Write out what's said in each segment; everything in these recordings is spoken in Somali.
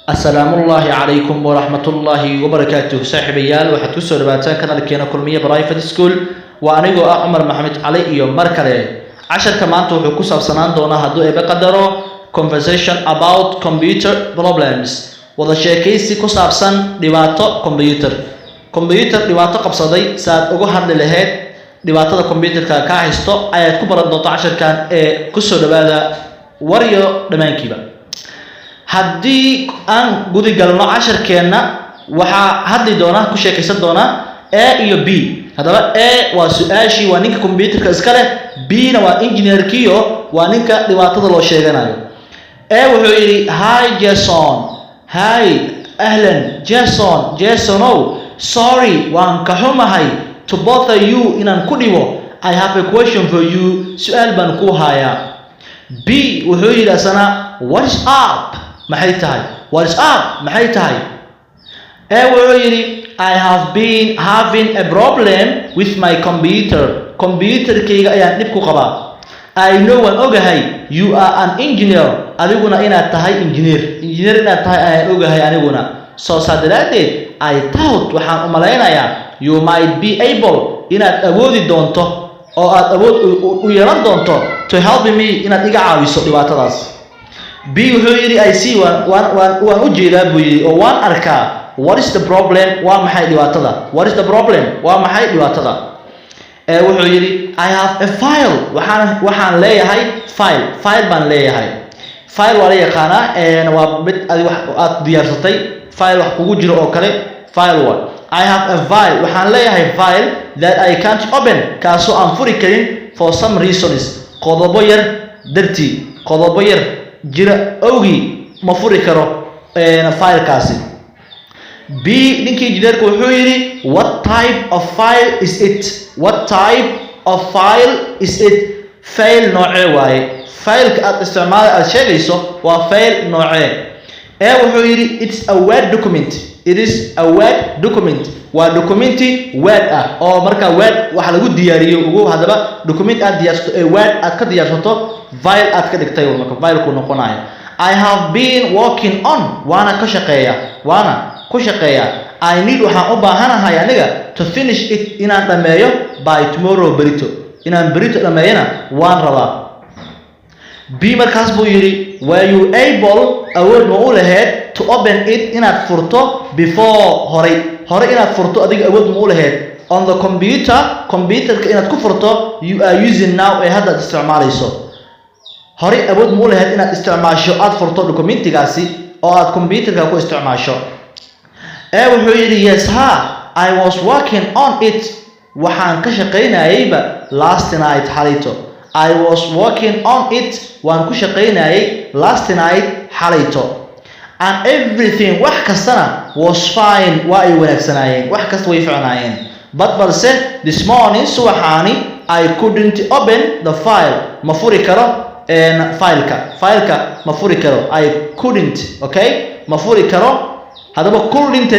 السلام الله عليكم ورحمة الله وبركاته صاحب يال waxaad ku soo dhawaataan kanaalkeena kulmiye private school waa anigu Umar Maxamed Cali iyo mar kale casharka maanta wuxuu ku saabsanaan doonaa hadduu eeba qadaro conversation about computer problems wada sheekaysi ku saabsan dhibaato computer dhibaato qabsaday saad uga hadli lahayd dhibaatada computerka ka haysto ayaad ku baran doontaa casharkan ee ku soo dhawaada wariyo dhamaankiiba haddii aan gudi galno casharkeena waxa hadli doona ku sheekaysan doona A iyo B hadaba A waa su'aashii waa ninka computerka iska leh B na waa engineerkiyo waa ninka dhibaatada loo sheeganayo A wuxuu yiri hi Jason hi ahlan Jason oh sorry waan ka xumahay to bother you inaan ku dhibo I have a question for you su'aal baan ku hayaa B wuxuu yiri asana what's up maxay tahay what's up maxay tahay wuxuu yiri I have been having a problem with my computerkayga ayaan dhib ku qabaa I know waan ogahay you are an engineer adiguna inaad tahay engineer inaad tahay ayaan ogahay aniguna soo saadaladeed I thought waxaan u malaynayaa you might be able inaad awoodi doonto oo aad awood u yeelan doonto to help me inaad iga caawiso dhibaatadaas B wuxuu yiri I see waan u jeedaa buu yiri oo waan arkaa what is the problem waa maxay dhibaatada what is the problem waa maxay dhibaatada wuxuu yiri I have a file waxaan leeyahay file baan leeyahay file waa la yaqaanaa waa mid aad diyaarsatay file wax kugu jiro oo kale file waa I have a file waxaan leeyahay file that I can't open kaasoo aan furi karin for some reasons qodobo yar dartii qodobo yar jira awgi ma furi karo filekaasi B ninkii engineerku wuxuu yiri what type of file is it file noocee waaye fileka aad isticmaal aad sheegayso waa file noocee wuxuu yiri it's a word document waa documenti word ah oo marka word waxa lagu diyaariyo ugu hadaba document aad diyaarsato word aad ka diyaarsato file aad ka dhigtay marka file ku noqonayo I have been working on waana ku shaqeeyaa I need waxaan u baahanahay aniga to finish it inaan dhameeyo by tomorrow berito dhameeyana waan rabaa B markaas buu yiri were you able awood ma u lahayd to open it inaad furto before hore inaad furto adiga awood ma u lahayd on the computerka inaad ku furto you are using now ee hadda isticmaalayso hore awood ma u lahayd inaad isticmaasho aad furto documentigaasi oo aad computerka ku isticmaasho wuxuu yiri yes I was working on it waxaan ka shaqeynayayba last night xalayto I was working on it waan ku shaqeynayay last night xalayto and everything wax kastana was fine waa ay wanaagsanaayeen wax kasta way fiicnaayeen but balse this morning subaxaani I couldn't open the file ma furi karo fileka ma furi karo I couldn't okay ma furi karo hadaba couldn't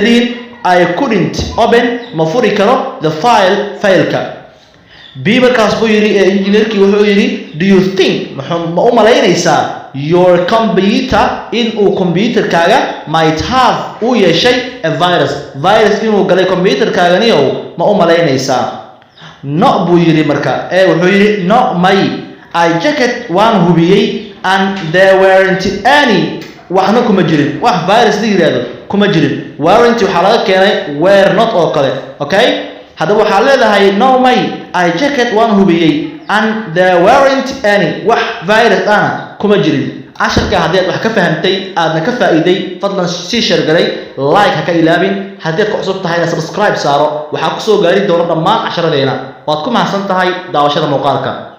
I couldn't open ma furi karo the fileka B markaas buu yiri engineerkii wuxuu yiri do you think ma u malaynaysaa your computer in uu computerkaaga might have u yeeshay a virus inuu galay computerkaagani ma u malaynaysaa no buu yiri marka wuxuu yiri no may I checked waan hubiyay and there weren't any waxna kuma jirin wax virus la yiraahdo kuma jirin warranty waxa laga keenay were not oo kale okay hadaba waxa leedahay no may I checked waan hubiyay and there weren't any wax virus ana kuma jirin casharka haddii aad wax ka fahantay aadna ka faa'iiday fadlan si share galay like ha ka ilaabin haddii aad ku cusub tahay subscribe saaro waxa ku soo gaari doona dhammaan casharadeena waad ku mahadsan tahay daawashada muuqaalka